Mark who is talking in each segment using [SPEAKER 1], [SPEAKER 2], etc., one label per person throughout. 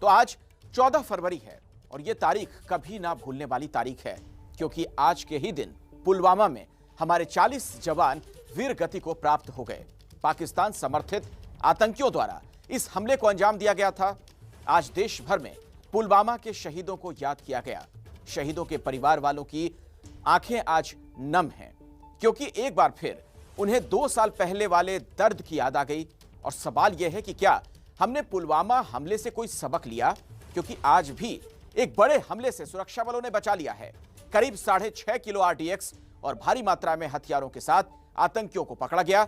[SPEAKER 1] तो आज 14 फरवरी है और यह तारीख कभी ना भूलने वाली तारीख है, क्योंकि आज के ही दिन पुलवामा में हमारे 40 जवान वीर गति को प्राप्त हो गए। पाकिस्तान समर्थित आतंकियों द्वारा इस हमले को अंजाम दिया गया था। आज देश भर में पुलवामा के शहीदों को याद किया गया। शहीदों के परिवार वालों की आंखें आज नम हैं, क्योंकि एक बार फिर उन्हें 2 साल पहले वाले दर्द की याद आ गई। और सवाल यह है कि क्या हमने पुलवामा हमले से कोई सबक लिया, क्योंकि आज भी एक बड़े हमले से सुरक्षा बलों ने बचा लिया है। करीब 6.5 किलो आरडीएक्स और भारी मात्रा में हथियारों के साथ आतंकियों को पकड़ा गया।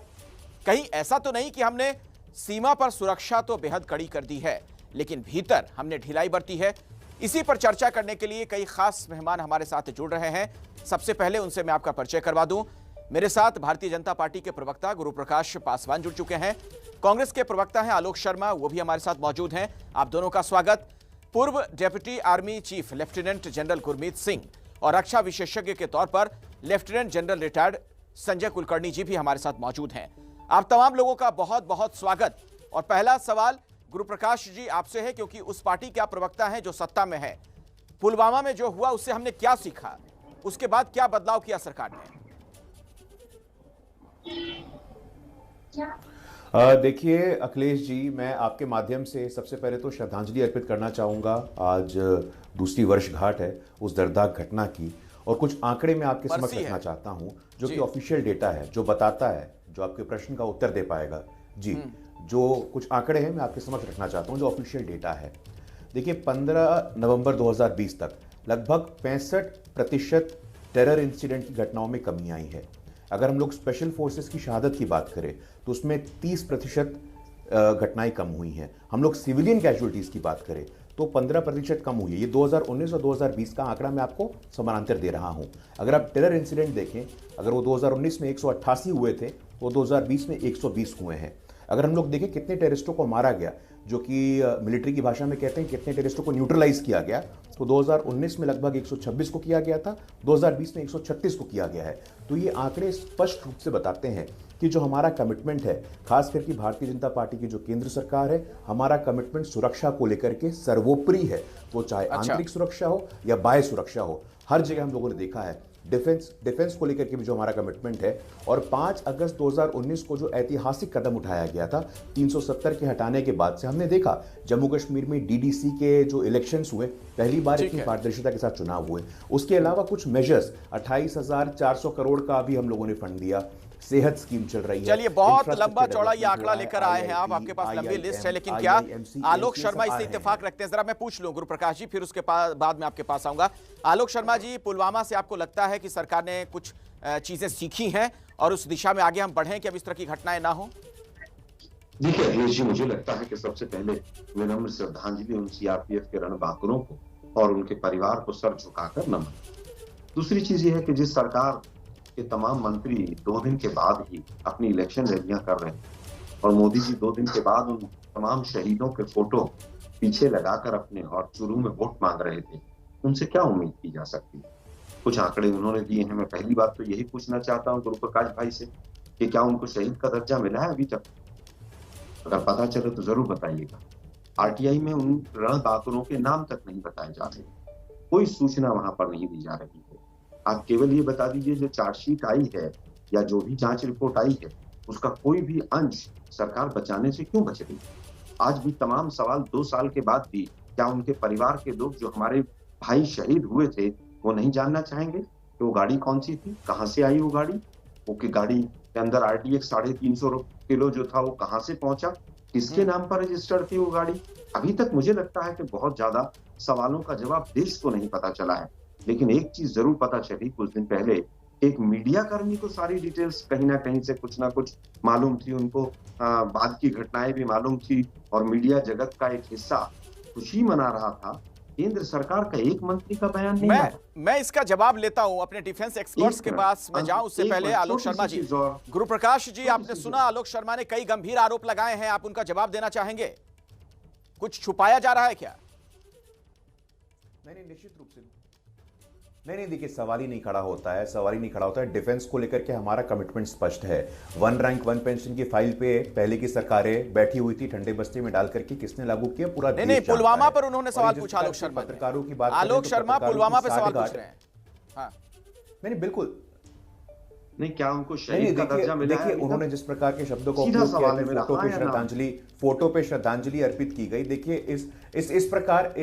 [SPEAKER 1] कहीं ऐसा तो नहीं कि हमने सीमा पर सुरक्षा तो बेहद कड़ी कर दी है, लेकिन भीतर हमने ढिलाई बरती है। इसी पर चर्चा करने के लिए कई खास मेहमान हमारे साथ जुड़ रहे हैं। सबसे पहले उनसे मैं आपका परिचय करवा दूं। मेरे साथ भारतीय जनता पार्टी के प्रवक्ता गुरु प्रकाश पासवान जुड़ चुके हैं। कांग्रेस के प्रवक्ता हैं आलोक शर्मा, वो भी हमारे साथ मौजूद हैं। आप दोनों का स्वागत। पूर्व deputy army chief lieutenant general Gurmeet Singh और रक्षा विशेषज्ञ के तौर पर lieutenant general retired Sanjay Kulkarni ji भी हमारे साथ मौजूद हैं। आप तमाम लोगों का बहुत बहुत स्वागत। और पहला सवाल गुरु प्रकाश जी आपसे है, क्योंकि उस पार्टी के आप प्रवक्ता हैं जो सत्ता में है। पुलवामा में जो हुआ उससे हमने क्या सीखा, उसके बाद क्या बदलाव किया सरकार ने?
[SPEAKER 2] देखिए अखिलेश जी, मैं आपके माध्यम से सबसे पहले तो श्रद्धांजलि अर्पित करना चाहूँगा। आज दूसरी वर्षगांठ है उस दर्दनाक घटना की, और कुछ आंकड़े मैं आपके समक्ष रखना चाहता हूँ जो कि ऑफिशियल डेटा है, जो बताता है, जो आपके प्रश्न का उत्तर दे पाएगा। जी, जो कुछ आंकड़े हैं मैं आपके समक्ष रखना चाहता हूँ जो ऑफिशियल डेटा है। देखिए 15 नवंबर 2020 तक लगभग 65% टेरर इंसिडेंट की घटनाओं में कमी आई है। अगर हम लोग स्पेशल फोर्सेस की शहादत की बात करें तो उसमें 30% घटनाएं कम हुई हैं। हम लोग सिविलियन कैजुअलिटीज की बात करें तो 15% कम हुई है। ये 2019 और 2020 का आंकड़ा मैं आपको समानांतर दे रहा हूं। अगर आप टेरर इंसिडेंट देखें, अगर वो 2019 में 188 हुए थे, वो 2020 में 120 हुए हैं। अगर हम लोग देखें कितने टेररिस्टों को मारा गया, जो कि मिलिट्री की भाषा में कहते हैं कितने टेररिस्टों को न्यूट्रलाइज किया गया, तो 2019 में लगभग 126 को किया गया था, 2020 में 136 को किया गया है। तो ये आंकड़े स्पष्ट रूप से बताते हैं कि जो हमारा कमिटमेंट है, खास करके भारतीय जनता पार्टी की जो केंद्र सरकार है, हमारा कमिटमेंट सुरक्षा को लेकर के सर्वोपरि है। वो चाहे आंतरिक सुरक्षा हो या बाह्य सुरक्षा हो, हर जगह हम लोगों ने देखा है। डिफेंस को लेकर के भी जो हमारा कमिटमेंट है। और 5 अगस्त 2019 को जो ऐतिहासिक कदम उठाया गया था 370 के हटाने के बाद से, हमने देखा जम्मू कश्मीर में डीडीसी के जो इलेक्शंस हुए, पहली बार इतनी पारदर्शिता के साथ चुनाव हुए। उसके अलावा कुछ मेजर्स, 28,400 करोड़ का भी हम लोगों ने फंड दिया। सेहत स्कीम चल रही है।
[SPEAKER 1] चलिए, बहुत लंबा चौड़ा ये आंकड़ा लेकर आए हैं आप, आपके पास लंबी लिस्ट है, लेकिन क्या आलोक शर्मा इससे इत्तेफाक रखते हैं? जरा मैं पूछ लूं गुरु प्रकाश जी, फिर उसके बाद में आपके पास आऊंगा। आलोक शर्मा जी, पुलवामा से आपको लगता है कि सरकार ने कुछ चीजें सीखी हैं और उस दिशा में आगे हम बढ़ें कि अब इस तरह की घटनाएं ना हो?
[SPEAKER 3] देखिए अखिलेश जी, मुझे लगता है कि सबसे पहले विनम्र श्रद्धांजलि उन सीआरपीएफ के रणबांकुरों को और उनके परिवार को सर झुकाकर नमन। दूसरी चीज ये है कि जिस सरकार के तमाम मंत्री 2 दिन के बाद ही अपनी इलेक्शन रैलियां कर रहे हैं और मोदी जी 2 दिन के बाद उन तमाम शहीदों के फोटो पीछे लगाकर अपने और चुरू में वोट मांग रहे थे, उनसे क्या उम्मीद की जा सकती है? कुछ आंकड़े उन्होंने दिए हैं। मैं पहली बात तो यही पूछना चाहता हूं गुरु प्रकाश भाई से कि क्या उनको शहीद का दर्जा मिला है अभी तक? अगर पता चले तो जरूर बताइएगा। आरटीआई में उन रणबांकुरों के नाम तक नहीं बताए जा रहे, कोई सूचना वहां पर नहीं दी जा रही है। आप केवल ये बता दीजिए जो चार्जशीट आई है या जो भी जांच रिपोर्ट आई है, उसका कोई भी अंश सरकार बचाने से क्यों बच रही है? आज भी तमाम सवाल 2 साल के बाद भी क्या उनके परिवार के लोग जो हमारे भाई शहीद हुए थे वो नहीं जानना चाहेंगे कि वो गाड़ी कौन सी थी, कहां से आई वो गाड़ी, वो की गाड़ी के अंदर आरडीएक्स 350 किलो जो था वो कहां से पहुंचा, किसके नाम पर रजिस्टर्ड थी वो गाड़ी? अभी तक मुझे लगता है कि बहुत ज्यादा सवालों का जवाब देश को नहीं पता चला है। लेकिन एक चीज जरूर पता चली, कुछ दिन पहले एक मीडिया कर्मी को सारी डिटेल्स कहीं ना कहीं से कुछ ना कुछ मालूम थी, उनको बाद की घटनाएं भी मालूम थी और मीडिया जगत का एक हिस्सा खुशी मना रहा था। केंद्र सरकार का एक मंत्री का बयान नहीं आया।
[SPEAKER 1] मैं इसका जवाब लेता हूं अपने डिफेंस एक्सपर्ट्स के पास में जाऊं उससे पहले आलोक शर्मा जी, गुरु प्रकाश जी, आपने सुना आलोक शर्मा ने कई गंभीर आरोप लगाए हैं, आप उनका जवाब देना चाहेंगे? कुछ छुपाया जा रहा है क्या?
[SPEAKER 2] नहीं, निश्चित रूप से नहीं देखिए, सवाल ही नहीं खड़ा होता है, सवाल ही नहीं खड़ा होता है। डिफेंस को लेकर के हमारा कमिटमेंट स्पष्ट है। वन रैंक वन पेंशन की फाइल पे पहले की सरकारें बैठी हुई थी, ठंडे बस्ते में डाल करके किसने लागू किया पूरा देश
[SPEAKER 1] नहीं,
[SPEAKER 2] जानता
[SPEAKER 1] पुलवामा
[SPEAKER 2] है।
[SPEAKER 1] पर उन्होंने सवाल पूछा आलोक शर्मा ने।
[SPEAKER 2] पत्रकारों की बात
[SPEAKER 1] आलोक शर्मा पुलवामा पे सवाल पूछ रहे हैं। हाँ
[SPEAKER 2] नहीं बिल्कुल
[SPEAKER 3] नहीं, क्या उनको शहीद का दर्जा मिला है?
[SPEAKER 2] देखिए, उन्होंने जिस प्रकार के शब्दों का
[SPEAKER 3] सीधा
[SPEAKER 2] उपयोग किया
[SPEAKER 3] सवाल है
[SPEAKER 2] कि
[SPEAKER 3] मेरा,
[SPEAKER 2] फोटो पे श्रद्धांजलि अर्पित की गई। देखिए इस प्रकार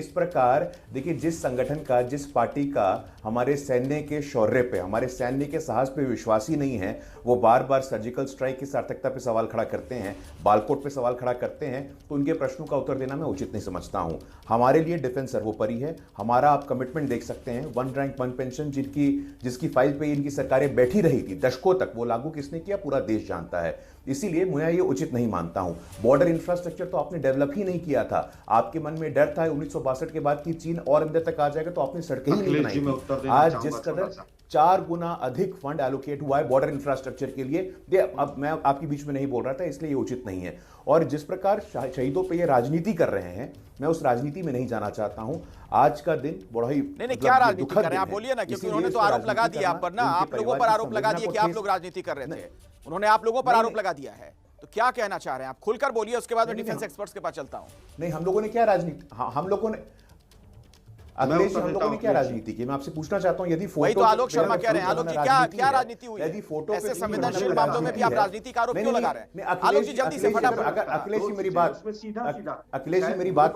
[SPEAKER 2] देखिए, जिस संगठन का, जिस पार्टी का हमारे सैन्य के शौर्य पे, हमारे सैन्य के साहस पे विश्वास ही नहीं है, वो बार बार सर्जिकल स्ट्राइक की सार्थकता पे सवाल खड़ा करते हैं, बालकोट पे सवाल खड़ा करते हैं, तो उनके प्रश्नों का उत्तर देना मैं उचित नहीं समझता हूं। हमारे लिए डिफेंस सर्वोपरि है। हमारा आप कमिटमेंट देख सकते हैं, वन रैंक वन पेंशन जिसकी फाइल पे इनकी सरकारें बैठी रही थी दशकों तक, वो लागू किसने किया पूरा देश जानता है। इसीलिए मैं ये उचित नहीं मानता हूं। बॉर्डर इंफ्रास्ट्रक्चर तो आपने डेवलप ही नहीं किया था। आपके मन में डर था 1962 के बाद कि चीन और अंदर तक आ जाएगा, तो आपने सड़कें ही नहीं बनाई थी। आज जिस कदर 4 गुना अधिक फंड एलोकेट हुआ है बॉर्डर इंफ्रास्ट्रक्चर के लिए, अब मैं आपके बीच में नहीं बोल रहा था, इसलिए ये उचित नहीं है। और जिस प्रकार शहीदों पे ये राजनीति कर रहे हैं, मैं उस राजनीति में नहीं जाना चाहता हूं। आज का दिन बड़ा ही
[SPEAKER 1] नहीं, क्या राजनीति कर रहे हैं आप बोलिए ना, क्योंकि उन्होंने तो आरोप लगा दिया आप पर ना, आप लोगों पर आरोप लगा दिया कि आप लोग राजनीति कर रहे थे। उन्होंने आप लोगों पर आरोप लगा दिया है, तो क्या कहना चाह रहे हैं आप? खुलकर बोलिए, उसके बाद मैं डिफेंस एक्सपर्ट्स के पास चलता हूं।
[SPEAKER 2] नहीं, हम लोगों ने क्या राजनीति, हम लोगों ने अखिलेश जी, हम लोगों ने क्या राजनीति की? मैं आपसे पूछना चाहता हूँ, यदि फोटो,
[SPEAKER 1] वही तो आलोक शर्मा कह रहे हैं। आलोक जी, क्या राजनीति हुई?
[SPEAKER 2] यदि फोटो
[SPEAKER 1] ऐसे संवेदनशील मामलों में भी आप राजनीति का आरोप क्यों लगा रहे हैं? आलोक जी जल्दी से फटाफट।
[SPEAKER 2] अगर अखिलेश जी मेरी बात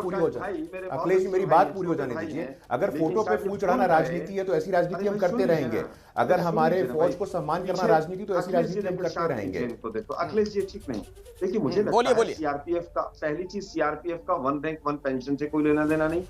[SPEAKER 2] पूरी हो जाए, अखिलेश जी मेरी बात पूरी हो जाने दीजिए। अगर फोटो पे फूल चढ़ाना राजनीति है, तो ऐसी राजनीति हम करते रहेंगे। अगर हमारे फौज को सम्मान करना राजनीति, तो ऐसी राजनीति हम करते रहेंगे।
[SPEAKER 3] अखिलेश जी ठीक नहीं। देखिए, मुझे लगता है सीआरपीएफ का, पहली चीज सीआरपीएफ का वन रैंक वन पेंशन से कोई लेना देना नहीं।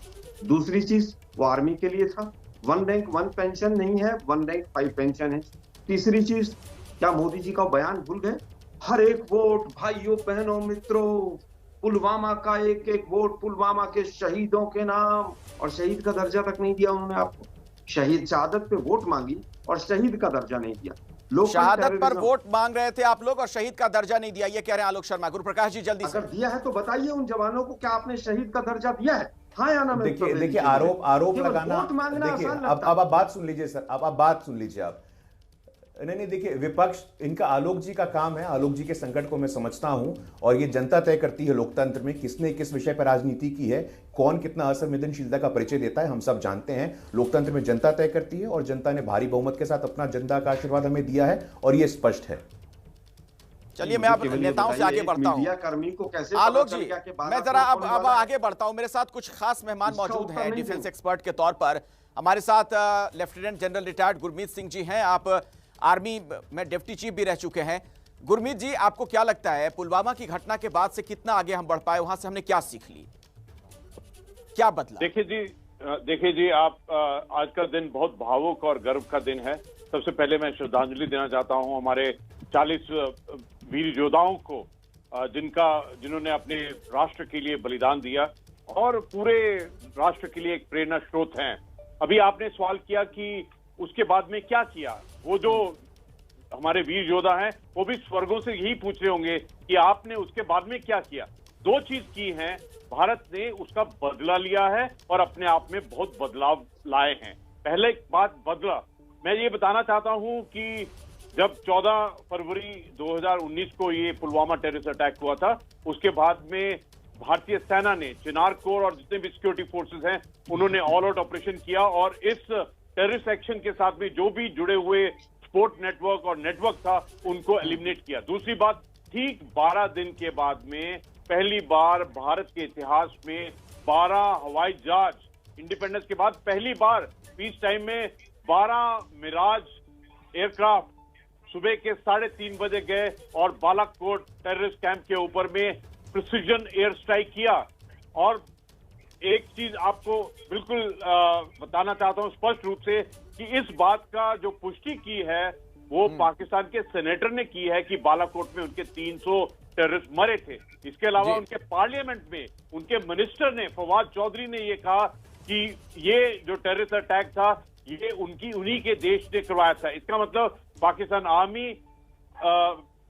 [SPEAKER 3] दूसरी चीज, वो आर्मी के लिए था। वन रैंक वन पेंशन नहीं है, वन रैंक 5 पेंशन है। तीसरी चीज, क्या मोदी जी का बयान भूल गए? हर एक वोट भाइयों बहनों मित्रों, पुलवामा का एक एक वोट पुलवामा के शहीदों के नाम, और शहीद का दर्जा तक नहीं दिया उन्होंने आपको। शहीद शहादत पे वोट मांगी और शहीद का दर्जा नहीं दिया। लोग
[SPEAKER 1] शहादत पर वोट मांग रहे थे आप लोग और शहीद का दर्जा नहीं दिया, ये कह रहे हैं आलोक शर्मा। गुरुप्रकाश जी जल्दी से।
[SPEAKER 3] अगर दिया है तो बताइए उन जवानों को, क्या आपने शहीद का दर्जा दिया है? हाँ या ना?
[SPEAKER 2] देखिए आरोप लगाना, देखिए अब आप बात सुन लीजिए सर, अब आप बात सुन लीजिए आप। नहीं देखिए, विपक्ष, इनका आलोक जी का काम है। आलोक जी के संकट को मैं समझता हूं, और ये जनता तय करती है लोकतंत्र में किसने किस विषय पर राजनीति की है, कौन कितना असंवेदनशीलता का परिचय देता है, हम सब जानते हैं। लोकतंत्र में जनता तय करती है, और जनता ने भारी बहुमत के साथ अपना जनता का आशीर्वाद हमें दिया है, और ये स्पष्ट है।
[SPEAKER 1] चलिए, मैं अब नेताओं से आगे बढ़ता हूं। आलोक जी, मैं जरा अब आगे बढ़ता हूं। मेरे साथ कुछ खास मेहमान मौजूद हैं डिफेंस एक्सपर्ट के तौर पर। हमारे साथ lieutenant general retired Gurmeet Singh ji हैं। आप आर्मी में डिप्टी चीफ भी रह चुके हैं। गुरमीत जी, आपको क्या लगता है पुलवामा की घटना के बाद से कितना आगे हम बढ़ पाए? वहां से हमने क्या सीख ली, क्या बदला?
[SPEAKER 4] देखिए जी, आप आज का दिन बहुत भावुक और गर्व का दिन है। सबसे पहले मैं श्रद्धांजलि देना चाहता हूं हमारे 40 वीर योद्धाओं को, जिन्होंने अपने राष्ट्र के लिए बलिदान दिया और पूरे राष्ट्र के लिए एक प्रेरणा स्रोत हैं। अभी आपने सवाल किया कि उसके बाद में क्या किया। वो जो हमारे वीर योद्धा हैं, वो भी स्वर्गों से यही पूछ रहे होंगे कि आपने उसके बाद में क्या किया। 2 चीज की हैं, भारत ने उसका बदला लिया है और अपने आप में बहुत बदलाव लाए हैं। पहले बात बदला, मैं ये बताना चाहता हूं कि जब 14 फरवरी 2019 को ये पुलवामा टेररिस्ट अटैक हुआ था, उसके बाद में भारतीय सेना ने, चिनार कोर और जितने भी सिक्योरिटी फोर्सेस हैं, उन्होंने ऑल आउट ऑपरेशन किया और इस टेररिस्ट एक्शन के साथ में जो भी जुड़े हुए स्पोर्ट नेटवर्क और नेटवर्क था, उनको एलिमिनेट किया। दूसरी बात, ठीक 12 दिन के बाद में पहली बार भारत के इतिहास में 12 हवाई जहाज, इंडिपेंडेंस के बाद पहली बार पीस टाइम में 12 मिराज एयरक्राफ्ट सुबह के 3:30 बजे गए और बालाकोट टेररिस्ट कैंप के ऊपर में प्रिसीजन एयर स्ट्राइक किया। और एक चीज आपको बिल्कुल बताना चाहता हूं स्पष्ट रूप से कि इस बात का जो पुष्टि की है वो पाकिस्तान के सेनेटर ने की है कि बालाकोट में उनके 300 टेररिस्ट मरे थे। इसके अलावा उनके पार्लियामेंट में उनके मिनिस्टर ने, फवाद चौधरी ने ये कहा कि ये जो टेररिस्ट अटैक था ये उन्हीं के देश ने करवाया था। इसका मतलब पाकिस्तान आर्मी,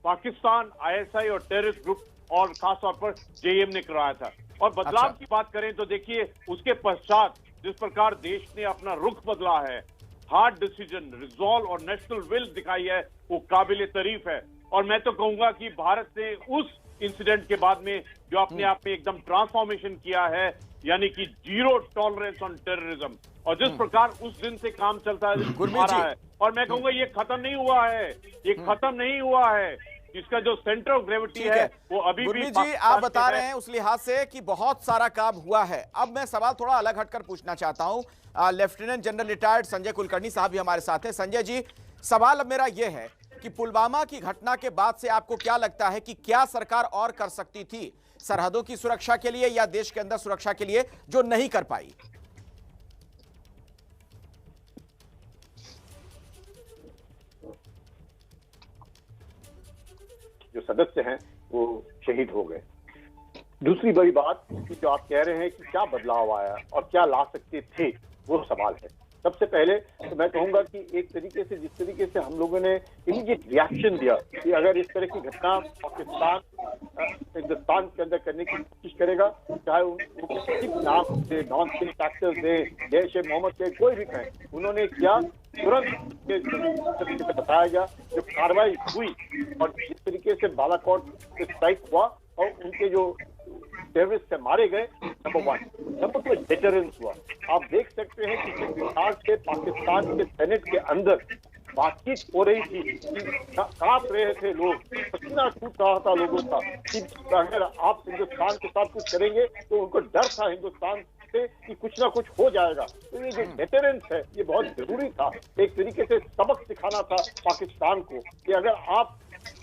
[SPEAKER 4] पाकिस्तान आईएसआई और टेररिस्ट ग्रुप और खासतौर पर जेएम ने करवाया था। और बदलाव की बात करें तो देखिए, उसके पश्चात जिस प्रकार देश ने अपना रुख बदला है, हार्ड डिसीजन, रिजॉल्व और नेशनल विल दिखाई है, वो काबिल तारीफ है। और मैं तो कहूंगा कि भारत ने उस इंसिडेंट के बाद में जो अपने आप में एकदम ट्रांसफॉर्मेशन किया है, यानी कि जीरो टॉलरेंस ऑन टेररिज्म, और जिस प्रकार उस दिन से काम चलता है है, और मैं कहूंगा ये खत्म नहीं हुआ है, ये खत्म नहीं हुआ है। इसका जो सेंटर ऑफ ग्रेविटी है वो अभी भी
[SPEAKER 1] जी आप बता रहे हैं उस लिहाज से कि बहुत सारा काम हुआ है। अब मैं सवाल थोड़ा अलग हटकर पूछना चाहता हूं। Lieutenant general retired Sanjay Kulkarni साहब भी हमारे साथ हैं। संजय जी, सवाल अब मेरा यह है कि पुलवामा की घटना के बाद से आपको क्या लगता है कि क्या सरकार और कर सकती थी सरहदों की सुरक्षा के लिए या देश के अंदर सुरक्षा के लिए, जो नहीं कर पाई?
[SPEAKER 5] जो सदस्य हैं वो शहीद हो गए। दूसरी बड़ी बात कि जो आप कह रहे हैं कि क्या बदलाव आया और क्या ला सकते थे, वो सवाल है। सबसे पहले तो मैं कहूंगा कि एक तरीके से जिस तरीके से हम लोगों ने इमीडिएट रिएक्शन दिया कि अगर इस तरह की घटना पाकिस्तान हिंदुस्तान के अंदर करने की कोशिश करेगा, चाहे उनको किसी नाम से, नॉन स्टेट फैक्टर्स दे, जैश ए मोहम्मद से, कोई भी कहें, उन्होंने किया। तुरंत बताया गया, जो कार्रवाई हुई और जिस तरीके से बालाकोट से स्ट्राइक हुआ और उनके जो टेररिस्ट से मारे गए, नंबर 1। नंबर 2 डेटरेंस हुआ। आप देख सकते हैं कि जिस प्रकार से पाकिस्तान के सेनेट के अंदर बातचीत हो रही थी, कांप रहे थे लोग, पसीना छूट रहा था लोगों का कि अगर आप हिंदुस्तान के साथ कुछ करेंगे तो उनको डर था हिंदुस्तान से कि कुछ ना कुछ हो जाएगा। तो ये जो डेटरेंस है ये बहुत जरूरी था। एक तरीके से सबक सिखाना था पाकिस्तान को कि अगर आप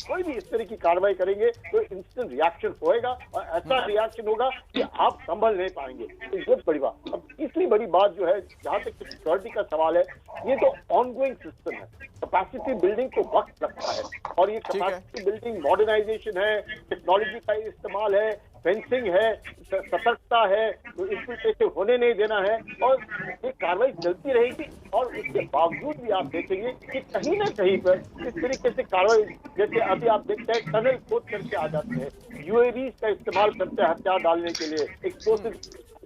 [SPEAKER 5] कोई भी इस तरह की कार्रवाई करेंगे तो इंस्टेंट रिएक्शन होएगा और ऐसा रिएक्शन होगा कि आप संभल नहीं पाएंगे। तो बहुत बड़ी बात। अब तीसरी बड़ी बात जो है, जहां तक सिक्योरिटी का सवाल है, ये तो ऑनगोइंग सिस्टम है। कैपेसिटी बिल्डिंग को वक्त लगता है और ये कैपेसिटी बिल्डिंग मॉडर्नाइजेशन है, टेक्नोलॉजी का इस्तेमाल है, फेंसिंग है, सतर्कता है, तो इन्फिल्ट्रेशन होने नहीं देना है और ये कार्रवाई चलती रहेगी। और उसके बावजूद भी आप देखेंगे कि कहीं ना कहीं पर इस तरीके से कार्रवाई, जैसे अभी आप देखते हैं टनल खोद करके आ जाते हैं, यूएवीज का इस्तेमाल करते हैं हथियार डालने के लिए, एक्सप्लोसिव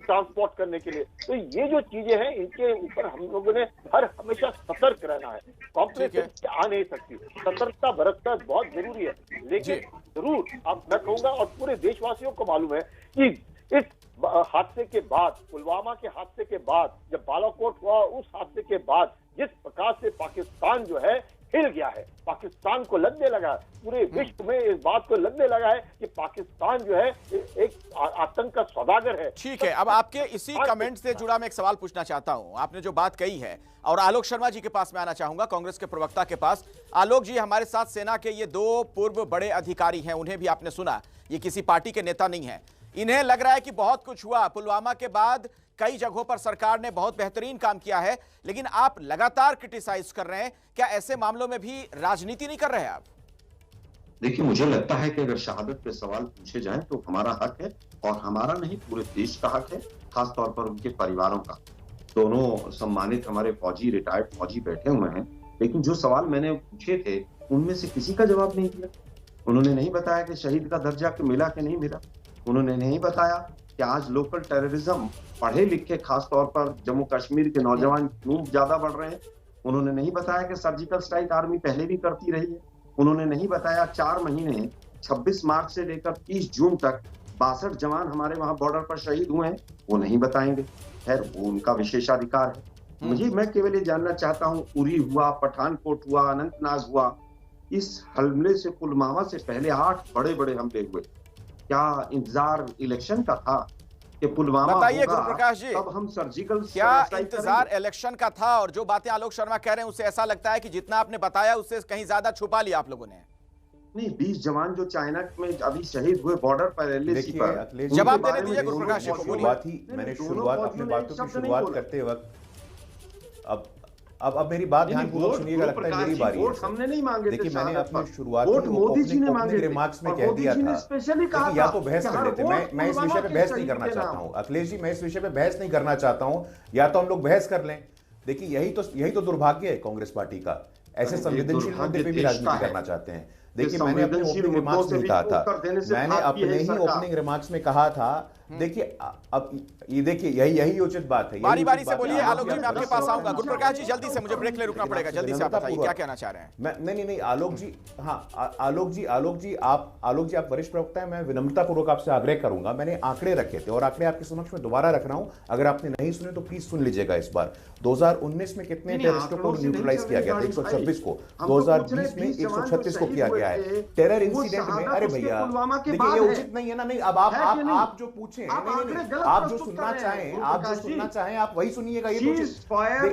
[SPEAKER 5] ट्रांसपोर्ट करने के लिए। तो ये जो चीजें हैं इनके ऊपर हम लोगों ने हर हमेशा सतर्क रहना है। कॉम्प्लेक्सिटी आ नहीं सकती, सतर्कता बरतना बहुत जरूरी है। लेकिन जरूर मैं कहूंगा और पूरे देशवासियों को मालूम है कि इस हादसे के बाद, पुलवामा के हादसे के बाद, जब बालाकोट हुआ उस हादसे के बाद जिस प्रकार से पाकिस्तान जो है हिल गया है, पाकिस्तान को लगने लगा है, पूरे विश्व में इस बात को लगने लगा है कि पाकिस्तान जो है एक आतंक का सौदागर है।
[SPEAKER 1] ठीक है, अब आपके इसी कमेंट से जुड़ा मैं एक सवाल पूछना चाहता हूं। आपने जो बात कही है, और आलोक शर्मा जी के पास मैं आना चाहूंगा, कांग्रेस के प्रवक्ता के पास। आलोक जी, हमारे साथ सेना के ये 2 पूर्व बड़े अधिकारी हैं, उन्हें भी आपने सुना, ये किसी पार्टी के नेता नहीं है। इन्हें लग रहा है कि बहुत कुछ हुआ पुलवामा के बाद, कई जगहों पर सरकार ने बहुत बेहतरीन काम किया है, लेकिन आप लगातार क्रिटिसाइज कर रहे हैं। क्या ऐसे मामलों में भी राजनीति नहीं कर रहे हैं आप?
[SPEAKER 3] देखिए, मुझे लगता है कि अगर शहादत पे सवाल पूछे जाएं तो हमारा हक है, और हमारा नहीं पूरे देश का हक है, खासतौर पर उनके परिवारों का। दोनों सम्मानित हमारे फौजी, रिटायर्ड फौजी बैठे हुए हैं, लेकिन जो सवाल मैंने पूछे थे उनमें से किसी का जवाब नहीं दिया। उन्होंने नहीं बताया कि शहीद का दर्जा मिला कि नहीं मिला। उन्होंने नहीं बताया कि आज लोकल टेररिज्म, पढ़े लिखे खासतौर पर जम्मू कश्मीर के नौजवान क्यों ज्यादा बढ़ रहे हैं। उन्होंने नहीं बताया कि सर्जिकल स्ट्राइक आर्मी पहले भी करती रही है। उन्होंने नहीं बताया 4 महीने 26 मार्च से लेकर 30 जून तक 62 जवान हमारे वहां बॉर्डर पर शहीद हुए हैं, वो नहीं बताएंगे। खैर, वो उनका विशेषाधिकार है। मैं केवल ये जानना चाहता हूँ, उरी हुआ, पठानकोट हुआ, अनंतनाग हुआ, इस हमले से, पुलवामा से पहले 8 बड़े बड़े हमले हुए। क्या इंतजार इलेक्शन का था कि पुलवामा
[SPEAKER 1] बताइए गुरुप्रकाश जी,
[SPEAKER 3] तब हम सर्जिकल
[SPEAKER 1] क्या इंतजार इलेक्शन का था? और जो बातें आलोक शर्मा कह रहे हैं उससे ऐसा लगता है कि जितना आपने बताया उससे कहीं ज्यादा छुपा लिया आप लोगों ने।
[SPEAKER 3] नहीं, 20 जवान जो चाइना में अभी शहीद हुए बॉर्डर पर एलएसी पर,
[SPEAKER 1] जवाब देने दीजिए गुरुप्रकाश जी को।
[SPEAKER 2] मैंने शुरुआत अपनी बातों की शुरुआत करते वक्त, अब मेरी बात ध्यानपूर्वक सुनिएगा, लगता है मेरी बारी है।
[SPEAKER 3] हमने नहीं मांगे।
[SPEAKER 2] देखिए, मैंने अपनी शुरुआत मोदी जी ने मांगे रिमार्क्स में कह दिया था कि या तो बहस कर लेते। मैं इस विषय पे बहस नहीं करना चाहता हूं अखिलेश जी, मैं इस विषय पे बहस नहीं करना चाहता हूं, या तो हम लोग बहस कर लें। देखिए, यही तो दुर्भाग्य है कांग्रेस पार्टी का, ऐसे संवेदनशील मुद्दे पे भी राजनीति करना चाहते हैं। देखिए मैंने अपने ओपनिंग रिमार्क्स में कहा था, मैंने अपने ही ओपनिंग रिमार्क्स में कहा था, देखिए अब ये देखिए यही उचित बात है।
[SPEAKER 1] बारी बारी से बोलिए आलोक जी, मैं आपके पास आऊंगा। गुरुप्रकाश जी जल्दी से, मुझे ब्रेक ले रुकना पड़ेगा, जल्दी से आप बताइए क्या कहना चाह रहे हैं।
[SPEAKER 2] नहीं आलोक जी, हाँ आलोक जी आप वरिष्ठ प्रवक्ता हैं, मैं विनम्रतापूर्वक आपसे आग्रह करूंगा। मैंने आंकड़े रखे थे और आंकड़े आपके समक्ष में दोबारा रख रहा हूं, अगर आपने नहीं सुने तो प्लीज सुन लीजिएगा इस बार। 2019 में कितने टेररिस्टों को न्यूट्रलाइज किया गया था? 126 को। 2020 में 136 को किया गया है। टेरर इंसिडेंट में, अरे भैया देखिए ये उचित नहीं है ना। नहीं अब आप जो पूछें, आप जो सुनना चाहें आप वही सुनिएगा। ये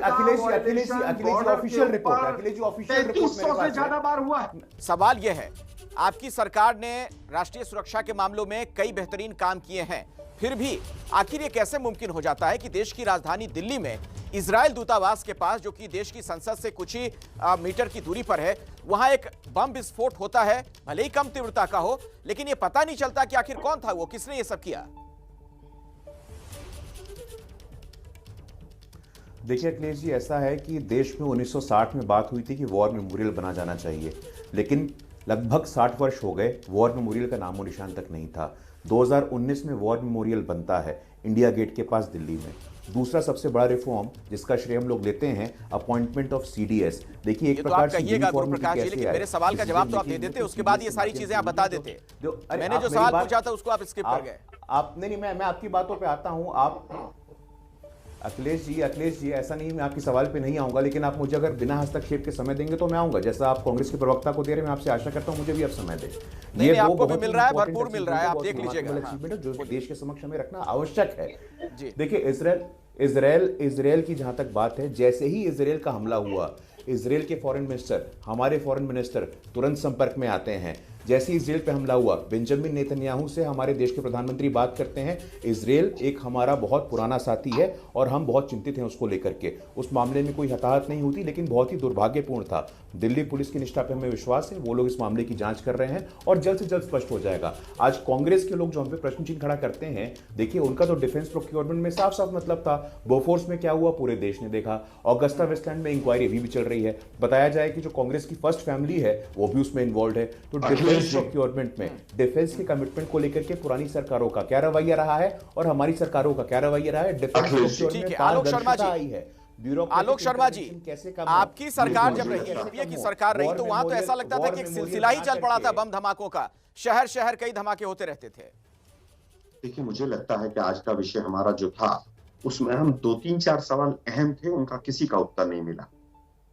[SPEAKER 2] अखिलेश जी ऑफिशियल रिपोर्ट मेरे
[SPEAKER 5] ज्यादा बार हुआ है।
[SPEAKER 1] सवाल यह है, आपकी सरकार ने राष्ट्रीय सुरक्षा के मामलों में कई बेहतरीन काम किए हैं, फिर भी आखिर ये कैसे मुमकिन हो जाता है कि देश की राजधानी दिल्ली में इजरायल दूतावास के पास, जो कि देश की संसद से कुछ ही मीटर की दूरी पर है, वहां एक बम विस्फोट होता है, भले ही कम तीव्रता का हो, लेकिन ये पता नहीं चलता कि आखिर कौन था वो, किसने ये सब किया?
[SPEAKER 2] देखिए अखिलेश जी, ऐसा है कि देश में 1960 में बात हुई थी कि वॉर मेमोरियल बना जाना चाहिए, लेकिन लगभग 60 वर्ष हो गए, वॉर मेमोरियल का नामो निशान तक नहीं था। 2019 में वॉर मेमोरियल बनता है इंडिया गेट के पास दिल्ली में। दूसरा सबसे बड़ा रिफॉर्म जिसका श्रेय हम लोग लेते हैं, अपॉइंटमेंट ऑफ सीडीएस। देखिए एक प्रकार से
[SPEAKER 1] कहिएगा गुरुप्रकाश जी, लेकिन मेरे सवाल का जवाब तो आप दे देते, उसके बाद ये सारी चीजें आप बता देते। मैंने जो सवाल पूछा था उसको आप स्किप कर गए।
[SPEAKER 2] आप नहीं, मैं आपकी बातों पे आता हूं। आप अखिलेश जी ऐसा नहीं, मैं आपके सवाल पे नहीं आऊंगा, लेकिन आप मुझे अगर बिना हस्तक्षेप के समय देंगे तो मैं आऊंगा। जैसा आप कांग्रेस के प्रवक्ता को दे रहे हैं, मैं आपसे आशा करता हूं मुझे भी आप समय दें।
[SPEAKER 1] ये आपको भी मिल रहा है, भरपूर मिल रहा है, आप देख लीजिएगा,
[SPEAKER 2] जो देश के समक्ष हमें रखना आवश्यक है। देखिए इजरायल की जहां तक बात है, जैसे ही इजरायल का हमला हुआ, इजरायल के फॉरेन मिनिस्टर, हमारे फॉरेन मिनिस्टर तुरंत संपर्क में आते हैं। जैसे इजरायल पे हमला हुआ, बेंजामिन नेतन्याहू से हमारे देश के प्रधानमंत्री बात करते हैं। इजरायल एक हमारा बहुत पुराना साथी है और हम बहुत चिंतित हैं उसको लेकर के। उस मामले में कोई हताहत नहीं होती, लेकिन बहुत ही दुर्भाग्यपूर्ण था। दिल्ली पुलिस की निष्ठा पे हमें विश्वास है, वो लोग इस मामले की जांच कर रहे हैं और जल्द से जल्द स्पष्ट हो जाएगा। आज कांग्रेस के लोग जो हम पे प्रश्न चिन्ह खड़ा करते हैं, देखिए उनका तो डिफेंस प्रोक्योरमेंट में साफ साफ मतलब था। बोफोर्स में क्या हुआ पूरे देश ने देखा। ऑगस्टा वेस्टलैंड में इंक्वायरी अभी भी चल रही है। बताया जाए कि जो कांग्रेस की फर्स्ट फैमिली है वो भी उसमें इन्वॉल्व है। तो डिफेंस प्रोक्योरमेंट में डिफेंस के कमिटमेंट को लेकर के पुरानी सरकारों का क्या रवैया रहा है और हमारी सरकारों का क्या रवैया रहा है। डिफेंस प्रोक्योरमेंट
[SPEAKER 1] आलोक शर्मा जी, आपकी सरकार जब रही, यूपीए की सरकार रही, तो वहां तो ऐसा लगता था कि एक सिलसिला ही चल पड़ा था बम धमाकों का, शहर शहर कई धमाके होते रहते थे।
[SPEAKER 3] देखिए मुझे लगता है कि आज का विषय हमारा जो था उसमें हम 2-3-4 सवाल अहम थे, उनका किसी का उत्तर नहीं मिला।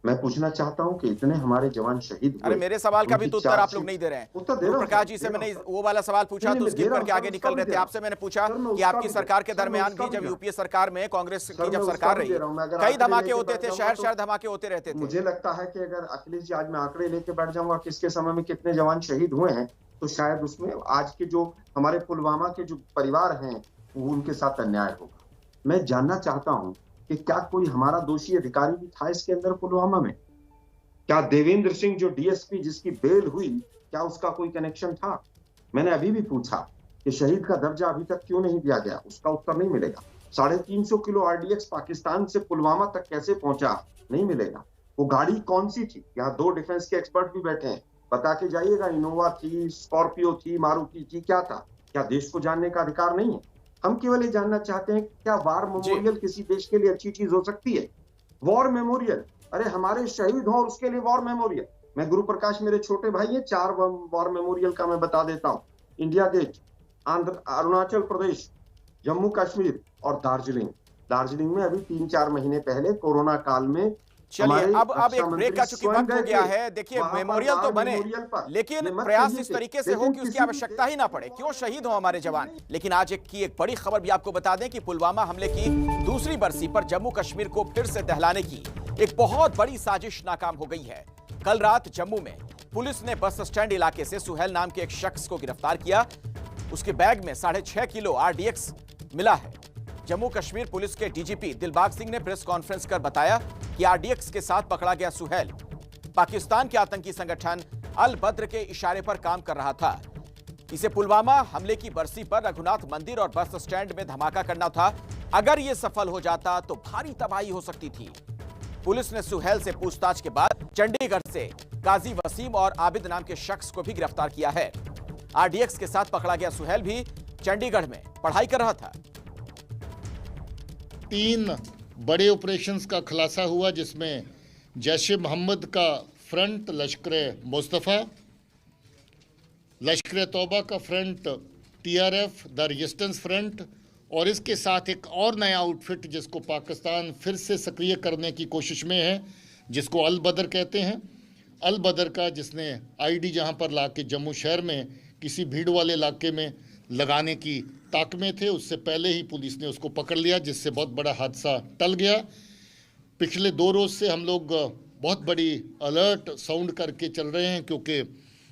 [SPEAKER 3] मैं पूछना चाहता हूं कि इतने हमारे जवान शहीद हुए।
[SPEAKER 1] अरे मेरे सवाल का भी तो उत्तर आप लोग नहीं दे रहे हैं। प्रकाश जी से मैंने वो वाला सवाल पूछा तो स्किप करके आगे निकल रहे थे। आपसे मैंने पूछा कि आपकी सरकार के दरमियान भी, जब यूपीए सरकार में कांग्रेस की जब सरकार रही, कई धमाके होते थे, शहर शहर धमाके होते रहते थे।
[SPEAKER 3] मुझे लगता है कि अगर अखिलेश जी आज मैं आंकड़े लेके बैठ जाऊंगा किसके समय में कितने जवान शहीद हुए हैं, तो शायद उसमें आज के जो हमारे पुलवामा के जो परिवार हैं वो उनके साथ अन्याय होगा। मैं जानना चाहता हूं कि क्या कोई हमारा दोषी अधिकारी भी था इसके अंदर पुलवामा में? क्या देवेंद्र सिंह जो डीएसपी जिसकी बेल हुई, क्या उसका कोई कनेक्शन था? मैंने अभी भी पूछा कि शहीद का दर्जा अभी तक क्यों नहीं दिया गया, उसका उत्तर नहीं मिलेगा। 350 किलो आरडीएक्स पाकिस्तान से पुलवामा तक कैसे पहुंचा, नहीं मिलेगा। वो गाड़ी कौन सी थी? यहाँ 2 डिफेंस के एक्सपर्ट भी बैठे हैं, बता के जाइएगा। इनोवा थी, स्कॉर्पियो थी, मारुति थी, क्या था? क्या देश को जानने का अधिकार नहीं है? हम केवल ये जानना चाहते हैं क्या वॉर मेमोरियल किसी देश के लिए अच्छी चीज हो सकती है? वॉर मेमोरियल, अरे हमारे शहीद हो और उसके लिए वॉर मेमोरियल। मैं गुरु प्रकाश मेरे छोटे भाई है, 4 वॉर मेमोरियल का मैं बता देता हूँ। इंडिया गेट, अरुणाचल प्रदेश, जम्मू कश्मीर और दार्जिलिंग में अभी 3-4 महीने पहले कोरोना काल में।
[SPEAKER 1] चलिए अब एक ब्रेक का चूंकि वक्त हो गया है। देखिए मेमोरियल तो बने, लेकिन प्रयास इस तरीके से हो कि उसकी आवश्यकता ही ना पड़े, क्यों शहीद हो हमारे जवान। लेकिन आज एक बड़ी खबर भी आपको बता दें कि पुलवामा हमले की दूसरी बरसी पर जम्मू कश्मीर को फिर से दहलाने की एक बहुत बड़ी साजिश नाकाम हो गई है। कल रात जम्मू में पुलिस ने बस स्टैंड इलाके से सुहेल नाम के एक शख्स को गिरफ्तार किया। उसके बैग में 6.5 किलो आरडीएक्स मिला है। जम्मू कश्मीर पुलिस के डीजीपी दिलबाग सिंह ने प्रेस कॉन्फ्रेंस कर बताया कि आरडीएक्स के साथ पकड़ा गया सुहेल पाकिस्तान के आतंकी संगठन अल बद्र के इशारे पर काम कर रहा था। इसे पुलवामा हमले की बरसी पर रघुनाथ मंदिर और बस स्टैंड में धमाका करना था। अगर यह सफल हो जाता तो भारी तबाही हो सकती थी। पुलिस ने सुहेल से पूछताछ के बाद चंडीगढ़ से काजी वसीम और आबिद नाम के शख्स को भी गिरफ्तार किया है। आरडीएक्स के साथ पकड़ा गया सुहेल भी चंडीगढ़ में पढ़ाई कर रहा था।
[SPEAKER 6] 3 बड़े ऑपरेशंस का खुलासा हुआ, जिसमें जैश ए मोहम्मद का फ्रंट लश्कर मुस्तफ़ा, लश्कर तौबा का front TRF the resistance front, और इसके साथ एक और नया आउटफिट जिसको पाकिस्तान फिर से सक्रिय करने की कोशिश में है, जिसको अल बदर कहते हैं। अल बदर का, जिसने आईडी जहां पर लाके जम्मू शहर में किसी भीड़ वाले इलाके में लगाने की ताक में थे, उससे पहले ही पुलिस ने उसको पकड़ लिया, जिससे बहुत बड़ा हादसा टल गया। पिछले 2 रोज़ से हम लोग बहुत बड़ी अलर्ट साउंड करके चल रहे हैं, क्योंकि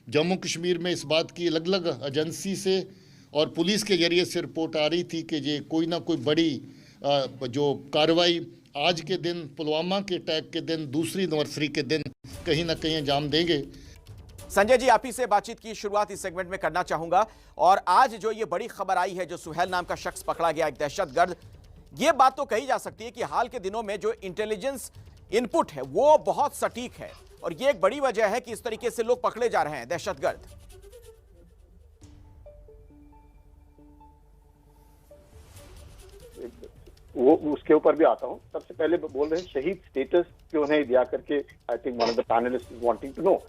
[SPEAKER 6] जम्मू कश्मीर में इस बात की अलग अलग एजेंसी से और पुलिस के जरिए से रिपोर्ट आ रही थी कि ये कोई ना कोई बड़ी जो कार्रवाई आज के दिन, पुलवामा के अटैक के दिन, दूसरी एनिवर्सरी के दिन कहीं ना कहीं अंजाम देंगे।
[SPEAKER 1] संजय जी, आप ही से बातचीत की शुरुआत इस सेगमेंट में करना चाहूंगा, और आज जो ये बड़ी खबर आई है, जो सुहेल नाम का शख्स पकड़ा गया, एक दहशतगर्द, ये बात तो कही जा सकती है कि हाल के दिनों में जो इंटेलिजेंस इनपुट है वो बहुत सटीक है, और ये एक बड़ी वजह है कि इस तरीके से लोग पकड़े जा रहे हैं, दहशतगर्द।
[SPEAKER 5] वो उसके ऊपर भी आता हूं। सबसे पहले बोल रहे हैं शहीद स्टेटस क्यों नहीं दिया करके, I think one of the panelist is wanting to know.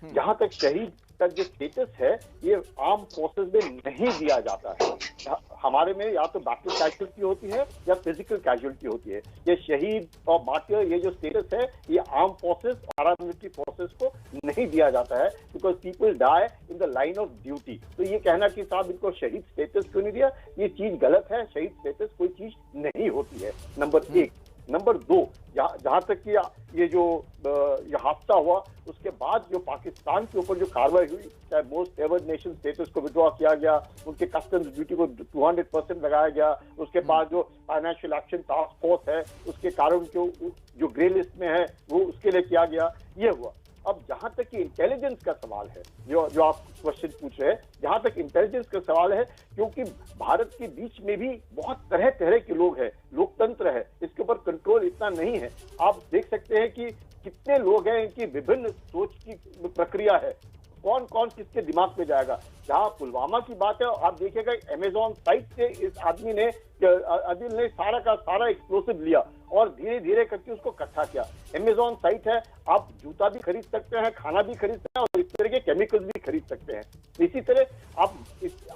[SPEAKER 5] जहां तक शहीद का जो स्टेटस है, ये आर्म फोर्सेस में नहीं दिया जाता है। हमारे में या तो बैटल कैजुअलिटी होती है या फिजिकल कैजुअलिटी होती है। ये शहीद और मार्टियर, ये जो स्टेटस है, ये आर्म फोर्सेस, पैरामिलिट्री फोर्सेस को नहीं दिया जाता है, because people die in the line of duty. तो ये कहना कि साहब इनको शहीद स्टेटस क्यों नहीं दिया, ये चीज गलत है। शहीद स्टेटस कोई चीज नहीं होती है, नंबर 1। नंबर 2, जहां तक कि ये जो ये हादसा हुआ, उसके बाद जो पाकिस्तान के ऊपर जो कार्रवाई हुई, चाहे मोस्ट फेवर्ड नेशन स्टेटस को विड्रॉ किया गया, उनके कस्टम्स ड्यूटी को 200% लगाया गया, उसके बाद जो फाइनेंशियल एक्शन टास्क फोर्स है, उसके कारण जो ग्रे लिस्ट में है, वो उसके लिए किया गया, ये हुआ। अब जहां तक कि इंटेलिजेंस का सवाल है, जो आप क्वेश्चन पूछ रहे हैं, जहां तक इंटेलिजेंस का सवाल है, क्योंकि भारत के बीच में भी बहुत तरह तरह के लोग हैं, लोकतंत्र है, इसके ऊपर कंट्रोल इतना नहीं है। आप देख सकते हैं कि कितने लोग हैं, इनकी विभिन्न सोच की प्रक्रिया है, कौन कौन किसके दिमाग में जाएगा। जहां पुलवामा की बात है, आप देखिएगा अमेजॉन साइट से इस आदमी ने, आदिल ने सारा का सारा एक्सप्लोसिव लिया और धीरे धीरे करके उसको इकट्ठा किया। अमेजॉन साइट है, आप जूता भी खरीद सकते हैं, खाना भी खरीद सकते हैं, और इस तरह के केमिकल्स भी खरीद सकते हैं। इसी तरह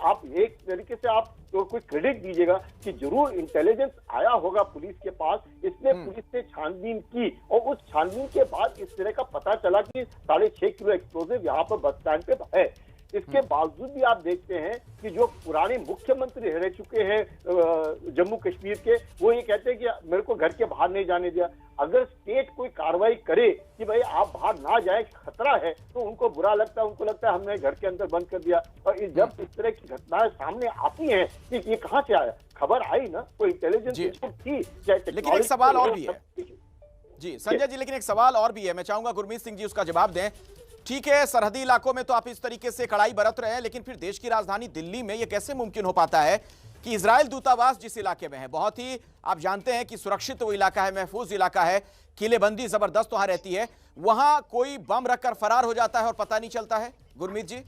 [SPEAKER 5] आप एक तरीके से आप तो कोई क्रेडिट दीजिएगा कि जरूर इंटेलिजेंस आया होगा पुलिस के पास, इसने पुलिस से छानबीन की, और उस छानबीन के बाद इस तरह का पता चला कि 6.5 किलो एक्सप्लोसिव यहाँ पर बस स्टैंड पे है। इसके बावजूद भी आप देखते हैं कि जो पुराने मुख्यमंत्री रह चुके हैं जम्मू कश्मीर के, वो ये कहते हैं कि मेरे को घर के बाहर नहीं जाने दिया। अगर स्टेट कोई कार्रवाई करे कि भाई आप बाहर ना जाए, खतरा है, तो उनको बुरा लगता है, उनको लगता है हमने घर के अंदर बंद कर दिया। और जब इस तरह की घटनाएं सामने आती हैं कि ये कहां से आया, खबर आई ना, कोई इंटेलिजेंस थी।
[SPEAKER 1] लेकिन एक सवाल और भी है जी संजय जी, लेकिन एक सवाल और भी है, मैं चाहूंगा गुरमीत सिंह जी उसका जवाब दें। ठीक है, सरहदी इलाकों में तो आप इस तरीके से कड़ाई बरत रहे हैं, लेकिन फिर देश की राजधानी दिल्ली में यह कैसे मुमकिन हो पाता है कि इजराइल दूतावास जिस इलाके में है, बहुत ही आप जानते हैं कि सुरक्षित वो इलाका है, महफूज इलाका है, किलेबंदी जबरदस्त वहां रहती है, वहां कोई बम रखकर फरार हो जाता है और पता नहीं चलता है। गुरमीत जी।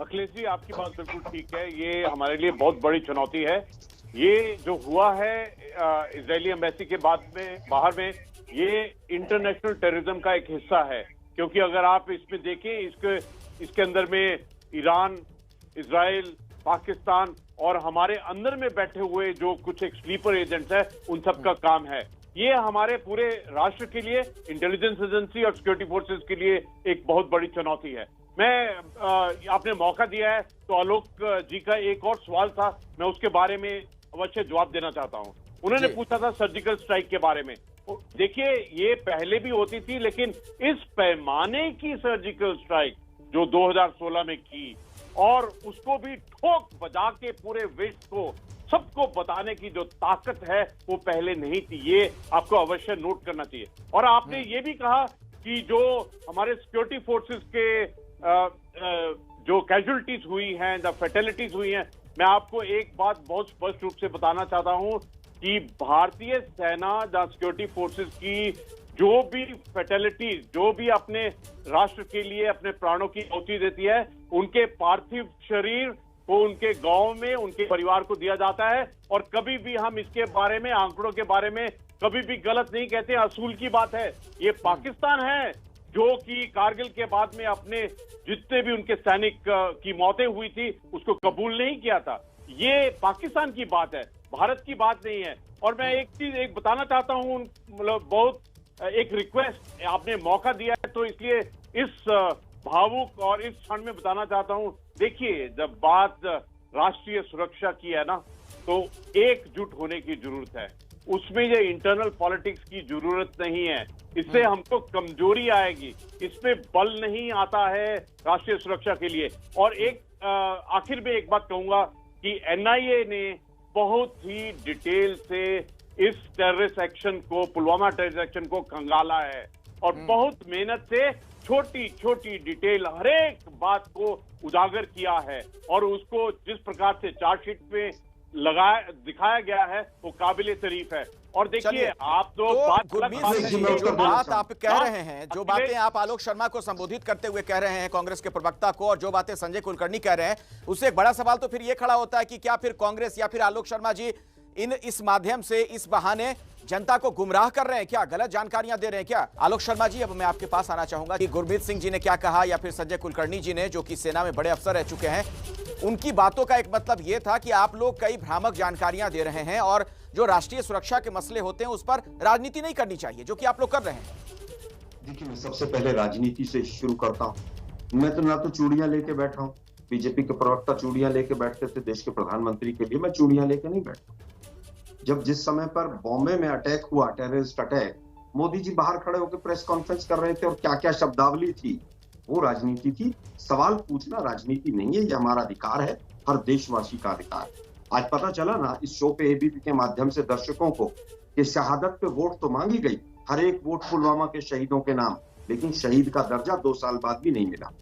[SPEAKER 4] अखिलेश जी, आपकी बात बिल्कुल ठीक है, ये हमारे लिए बहुत बड़ी चुनौती है। ये जो हुआ है इजरायली एम्बेसी के बाहर में, ये इंटरनेशनल टेररिज्म का एक हिस्सा है, क्योंकि अगर आप इसमें देखें, इसके अंदर में ईरान, इजराइल, पाकिस्तान और हमारे अंदर में बैठे हुए जो कुछ एक स्लीपर एजेंट्स है, उन सब का काम है। ये हमारे पूरे राष्ट्र के लिए, इंटेलिजेंस एजेंसी और सिक्योरिटी फोर्सेस के लिए एक बहुत बड़ी चुनौती है। आपने मौका दिया है तो आलोक जी का एक और सवाल था, मैं उसके बारे में अवश्य जवाब देना चाहता हूं। उन्होंने पूछा था सर्जिकल स्ट्राइक के बारे में। देखिए, ये पहले भी होती थी, लेकिन इस पैमाने की सर्जिकल स्ट्राइक जो 2016 में की, और उसको भी ठोक बजा के पूरे विश्व को, सबको बताने की जो ताकत है, वो पहले नहीं थी। ये आपको अवश्य नोट करना चाहिए। और आपने ये भी कहा कि जो हमारे सिक्योरिटी फोर्सेस के जो कैजुअलिटीज हुई हैं, द फैटेलिटीज हुई हैं, मैं आपको एक बात बहुत स्पष्ट रूप से बताना चाहता हूं कि भारतीय सेना, द सिक्योरिटी फोर्सेस की जो भी फैटेलिटी, जो भी अपने राष्ट्र के लिए अपने प्राणों की आहुति देती है, उनके पार्थिव शरीर को उनके गांव में उनके परिवार को दिया जाता है। और कभी भी हम इसके बारे में, आंकड़ों के बारे में कभी भी गलत नहीं कहते। असूल की बात है। ये पाकिस्तान है जो कि कारगिल के बाद में अपने जितने भी उनके सैनिक की मौतें हुई थी उसको कबूल नहीं किया था। ये पाकिस्तान की बात है, भारत की बात नहीं है। और मैं एक चीज बताना चाहता हूं, मतलब बहुत एक रिक्वेस्ट, आपने मौका दिया है तो इसलिए इस भावुक और इस क्षण में बताना चाहता हूं। देखिए, जब बात राष्ट्रीय सुरक्षा की है ना, तो एकजुट होने की जरूरत है। उसमें ये इंटरनल पॉलिटिक्स की जरूरत नहीं है। इससे हमको कमजोरी आएगी, इसमें बल नहीं आता है राष्ट्रीय सुरक्षा के लिए। और एक आखिर में एक बात कहूंगा कि एनआईए ने बहुत ही डिटेल से इस टेररिस्ट एक्शन को, पुलवामा टेररिस्ट एक्शन को खंगाला है और बहुत मेहनत से छोटी छोटी डिटेल हर एक बात को उजागर किया है। और उसको जिस प्रकार से चार्जशीट में दिखाया गया है वो काबिले तारीफ है। और देखिए, आप तो
[SPEAKER 1] जो बात आप कह रहे हैं, जो बातें आप आलोक शर्मा को संबोधित करते हुए कह रहे हैं, कांग्रेस के प्रवक्ता को, और जो बातें संजय कुलकर्णी कह रहे हैं, उससे एक बड़ा सवाल तो फिर ये खड़ा होता है कि क्या फिर कांग्रेस या फिर आलोक शर्मा जी इस माध्यम से, इस बहाने जनता को गुमराह कर रहे हैं क्या, गलत जानकारियां दे रहे हैं क्या? आलोक शर्मा जी, अब मैं आपके पास आना चाहूंगा कि गुरमीत सिंह जी ने क्या कहा या फिर संजय कुलकर्णी जी ने, जो कि सेना में बड़े अफसर रह चुके हैं, उनकी बातों का एक मतलब यह था कि आप लोग कई भ्रामक जानकारियां दे रहे हैं और जो राष्ट्रीय सुरक्षा के मसले होते हैं उस पर राजनीति नहीं करनी चाहिए, जो कि आप लोग कर रहे हैं।
[SPEAKER 3] देखिए, मैं सबसे पहले राजनीति से शुरू करता हूं। मैं तो ना तो चूड़ियां लेके बैठा हूं, बीजेपी के प्रवक्ता चूड़ियां लेके बैठते थे देश के प्रधानमंत्री के लिए, मैं चूड़ियां लेके नहीं बैठा। जब जिस समय पर बॉम्बे में अटैक हुआ, टेररिस्ट अटैक, मोदी जी बाहर खड़े होकर प्रेस कॉन्फ्रेंस कर रहे थे और क्या क्या शब्दावली थी, वो राजनीति थी। सवाल पूछना राजनीति नहीं है, ये हमारा अधिकार है, हर देशवासी का अधिकार है। आज पता चला ना इस शो पे, एबीपी के माध्यम से दर्शकों को, कि शहादत पे वोट तो मांगी गई, हर एक वोट पुलवामा के शहीदों के नाम, लेकिन शहीद का दर्जा 2 साल बाद भी नहीं मिला।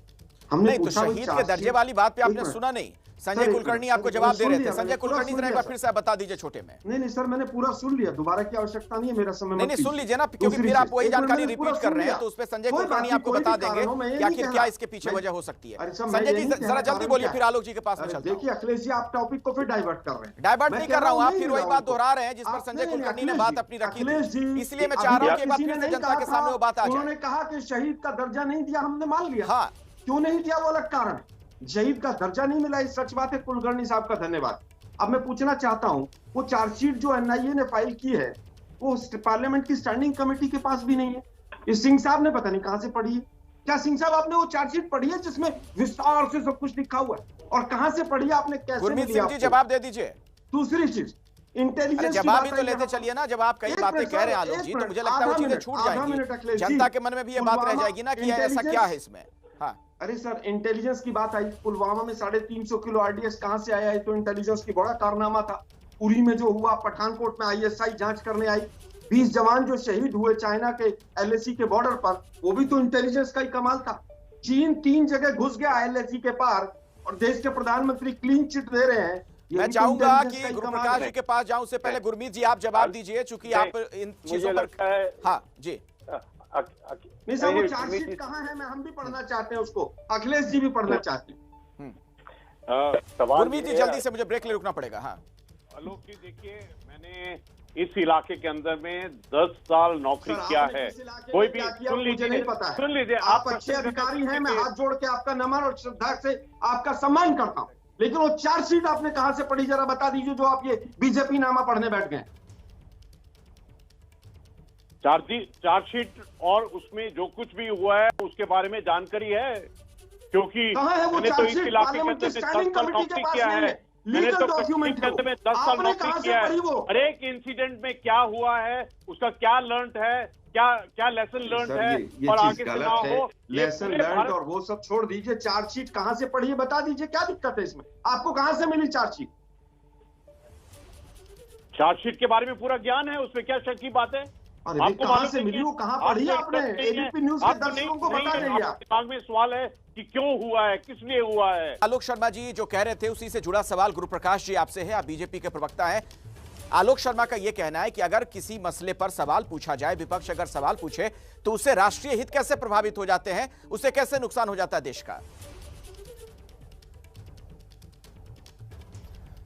[SPEAKER 3] हमने
[SPEAKER 1] नहीं, तो शहीद के दर्जे वाली बात पे आपने सुना नहीं। संजय कुलकर्णी आपको जवाब दे रहे थे। संजय कुलकर्णी जरा एक बार फिर से बता दीजिए छोटे में।
[SPEAKER 3] नहीं सर, मैंने पूरा सुन लिया, दोबारा की आवश्यकता नहीं है, मेरा समय
[SPEAKER 1] नहीं सुन लीजिए ना, क्योंकि फिर आप वही जानकारी रिपीट कर रहे हैं, तो उस पर संजय कुलकर्णी आपको बता देंगे कि आखिर क्या इसके पीछे वजह हो सकती है। संजय जी जरा जल्दी बोलिए, फिर आलोक जी के पास में चलते हैं।
[SPEAKER 3] देखिए अखिलेश जी, आप टॉपिक को फिर डाइवर्ट कर रहे हैं।
[SPEAKER 1] डाइवर्ट नहीं कर रहा हूँ, आप फिर वही बात दोहरा रहे हैं जिस पर संजय कुलकर्णी ने बात अपनी रखी थी, इसलिए मैं चाह रहा हूँ कि एक बार फिर से जनता के सामने वो बात आ जाए।
[SPEAKER 3] उन्होंने कहा कि शहीद का दर्जा नहीं दिया, हमने मान लिया।
[SPEAKER 1] हाँ,
[SPEAKER 3] क्यों नहीं दिया वो अलग कारण, शहीद का दर्जा नहीं मिला, इस सच बात है। कुलकर्णी साहब का धन्यवाद। अब मैं पूछना चाहता हूं, वो चार्जशीट जो एनआईए ने फाइल की है, वो पार्लियामेंट की स्टैंडिंग कमेटी के पास भी नहीं है। इस सिंह साहब ने पता नहीं कहां से पढ़ी है। क्या सिंह साहब आपने वो चार्जशीट पढ़ी है जिसमें विस्तार से सब कुछ लिखा हुआ है, और कहां से पढ़ी है आपने, कैसे?
[SPEAKER 1] गुरमीत सिंह जी जवाब दे दीजिए।
[SPEAKER 3] दूसरी चीज, इंटेलिजेंस
[SPEAKER 1] जवाब ही तो लेते चलिए ना। जब आप कई बातें कह रहे हैं आलोक जी, तो मुझे लगता है वो चीजें छूट जाएंगी, जनता के मन में भी ये बात रह जाएगी ना कि ऐसा क्या है इसमें। हाँ,
[SPEAKER 3] अरे सर, इंटेलिजेंस की बात आई, पुलवामा में 350 किलो आरडीएक्स कहां से आया है, तो इंटेलिजेंस की बड़ा कारनामा था। उरी में जो हुआ, पठानकोट में आईएसआई जांच करने आई, 20 जवान जो शहीद हुए चाइना के एलएसी के बॉर्डर पर, वो भी तो इंटेलिजेंस का ही कमाल था। चीन 3 जगह घुस गया एलएसी के पार, और देश के प्रधानमंत्री क्लीन चिट दे रहे हैं।
[SPEAKER 1] मैं चाहूंगा कि गुरुप्रकाश जी के पास जाऊं, उससे पहले गुरमीत जी आप जवाब दीजिए, चूंकि आप इन चीजों पर। हाँ जी,
[SPEAKER 3] नहीं सर, वो चार्जशीट कहाँ है, हम भी पढ़ना चाहते हैं उसको, अखिलेश जी भी पढ़ना चाहते हैं।
[SPEAKER 1] गुरमीत जी जल्दी से, मुझे ब्रेक ले रुकना पड़ेगा। हाँ
[SPEAKER 4] आलोक जी, देखिए, मैंने इस इलाके के अंदर में 10 साल नौकरी किया है। कोई भी सुन लीजिए,
[SPEAKER 3] नहीं पता है,
[SPEAKER 4] सुन लीजिए,
[SPEAKER 3] आप अच्छे अधिकारी हैं, मैं हाथ जोड़ के आपका नमन और श्रद्धा से आपका सम्मान करता हूँ, लेकिन वो चार्जशीट आपने कहां से पढ़ी, जरा बता दीजिए, जो आप ये बीजेपी नामा पढ़ने बैठ गए।
[SPEAKER 4] चार्जशीट और उसमें जो कुछ भी हुआ है उसके बारे में जानकारी है, क्योंकि मैंने तो इस इलाके के अंदर 10 साल नौकरी किया है। मैंने तो कश्मीर के अंदर में 10 साल नौकरी किया है। हर एक इंसिडेंट में क्या हुआ है, उसका क्या लर्न है, क्या लेसन लर्न है, और आगे से ना हो
[SPEAKER 3] लेसन लर्न और वो सब छोड़ दीजिए। चार्जशीट कहां से पढ़ी है, बता दीजिए, क्या दिक्कत है इसमें, आपको कहां से मिली चार्जशीट?
[SPEAKER 4] चार्जशीट के बारे में पूरा ज्ञान है, उसमें क्या शक की बात है।
[SPEAKER 3] आपको कहां से मिली, वो कहां पढ़ी आपने? एबीपी न्यूज के दर्शकों को बता दीजिए।
[SPEAKER 4] दिमाग में सवाल है कि क्यों हुआ है, किस लिए हुआ है।
[SPEAKER 1] आलोक शर्मा जी जो कह रहे थे उसी से जुड़ा सवाल गुरुप्रकाश जी आपसे है, आप बीजेपी के प्रवक्ता हैं। आलोक शर्मा का यह कहना है कि अगर किसी मसले पर सवाल पूछा जाए, विपक्ष अगर सवाल पूछे तो उससे राष्ट्रीय हित कैसे प्रभावित हो जाते हैं, उससे कैसे नुकसान हो जाता है देश का।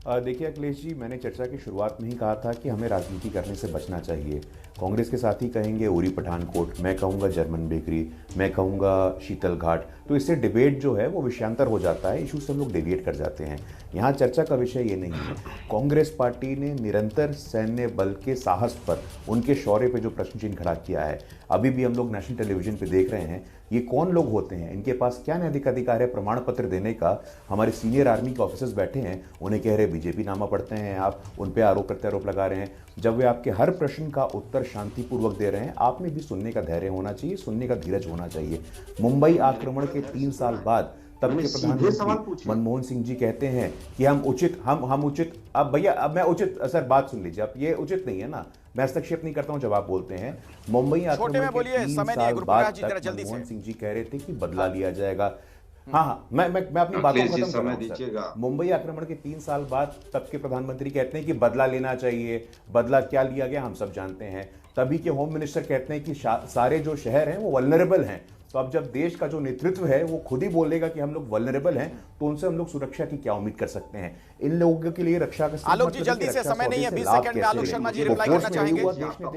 [SPEAKER 2] देखिए अखिलेश जी, मैंने चर्चा की शुरुआत में ही कहा था कि हमें राजनीति करने से बचना चाहिए। कांग्रेस के साथी कहेंगे उरी पठानकोट, मैं कहूँगा जर्मन बेकरी, मैं कहूँगा शीतल घाट। तो इससे डिबेट जो है वो विषयांतर हो जाता है, इशू से हम लोग डेविएट कर जाते हैं। यहाँ चर्चा का विषय ये नहीं है। कांग्रेस पार्टी ने निरंतर सैन्य बल के साहस पर, उनके शौर्य पे जो प्रश्न चिन्ह खड़ा किया है, अभी भी हम लोग नेशनल टेलीविजन पे देख रहे हैं। ये कौन लोग होते हैं, इनके पास क्या नैतिक अधिकार है प्रमाण पत्र देने का। हमारे सीनियर आर्मी के ऑफिसर्स बैठे हैं, उन्हें कह रहे बीजेपी नामा पढ़ते हैं आप, उन पे आरोप प्रत्यारोप लगा रहे हैं। जब वे आपके हर प्रश्न का उत्तर शांतिपूर्वक दे रहे हैं, आप में भी सुनने का धैर्य होना चाहिए, सुनने का धीरज होना चाहिए। मुंबई आक्रमण के 3 साल बाद तब के प्रधानमंत्री मनमोहन सिंह जी कहते हैं कि हम उचित। अब भैया, अब मैं उचित, सर बात सुन लीजिए, अब ये उचित नहीं है ना, मैं हस्तक्षेप नहीं करता हूं, जवाब बोलते हैं। मुंबई आक्रमण के 3 साल बाद तक मनमोहन सिंह जी कह रहे थे कि बदला लिया जाएगा। हाँ, मैं अपनी बातों को खत्म कर रहा हूं सर। मुंबई आक्रमण के 3 साल बाद तब के प्रधानमंत्री कहते हैं कि बदला लेना चाहिए। बदला क्या लिया गया हम सब जानते हैं। तभी के होम मिनिस्टर कहते हैं कि सारे जो शहर हैं वो वल्नरेबल हैं। तो अब जब देश का जो नेतृत्व है वो खुद ही बोलेगा कि हम लोग वल्नरेबल हैं, तो उनसे हम लोग सुरक्षा की क्या उम्मीद कर सकते हैं। इन लोगों के लिए रक्षा का
[SPEAKER 1] आलोक जी जल्दी से, समय नहीं है, 20 सेकंड में आलोक शर्मा जी रिप्लाई करना चाहेंगे।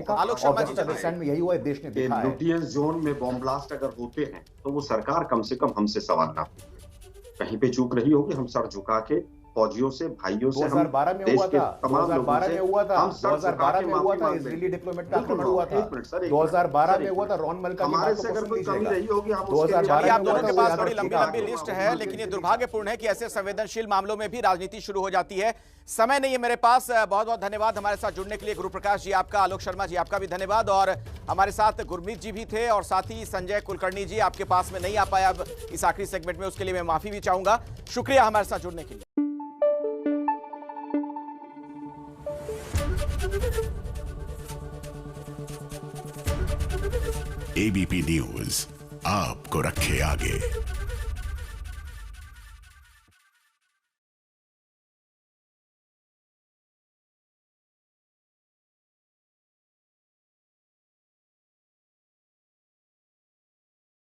[SPEAKER 1] आलोक शर्मा जी
[SPEAKER 2] अंडरस्टैंड में यही हुआ है, देश ने देखा है।
[SPEAKER 3] लुटियंस जोन में बॉम्ब ब्लास्ट अगर होते हैं तो वो सरकार कम से कम हमसे सवाल ना पूछे। कहीं पे चूक रही होगी, हम सर झुका के फौजियों से, भाइयों से,
[SPEAKER 2] 2012 में हुआ था, 2012 में हुआ था, 2012 में हुआ था, इजरायली डिप्लोमेट का आक्रमण हुआ था, 2012 में हुआ था, रॉन मल्का की बात को
[SPEAKER 3] अगर कोई कमी रही होगी हम
[SPEAKER 2] 2012
[SPEAKER 1] आप दोनों के पास बड़ी लंबी लिस्ट है, लेकिन ये दुर्भाग्यपूर्ण है कि ऐसे संवेदनशील मामलों में भी राजनीति शुरू हो जाती है। समय नहीं है मेरे पास। बहुत बहुत धन्यवाद हमारे साथ जुड़ने के लिए। गुरु प्रकाश जी आपका, आलोक शर्मा जी आपका भी धन्यवाद, और हमारे साथ गुरमीत जी भी थे, और साथ ही संजय कुलकर्णी जी आपके पास में नहीं आ पाया अब इस आखिरी सेगमेंट में, उसके लिए मैं माफी भी चाहूंगा। शुक्रिया हमारे साथ जुड़ने के लिए।
[SPEAKER 7] एबीपी न्यूज आपको रखे आगे।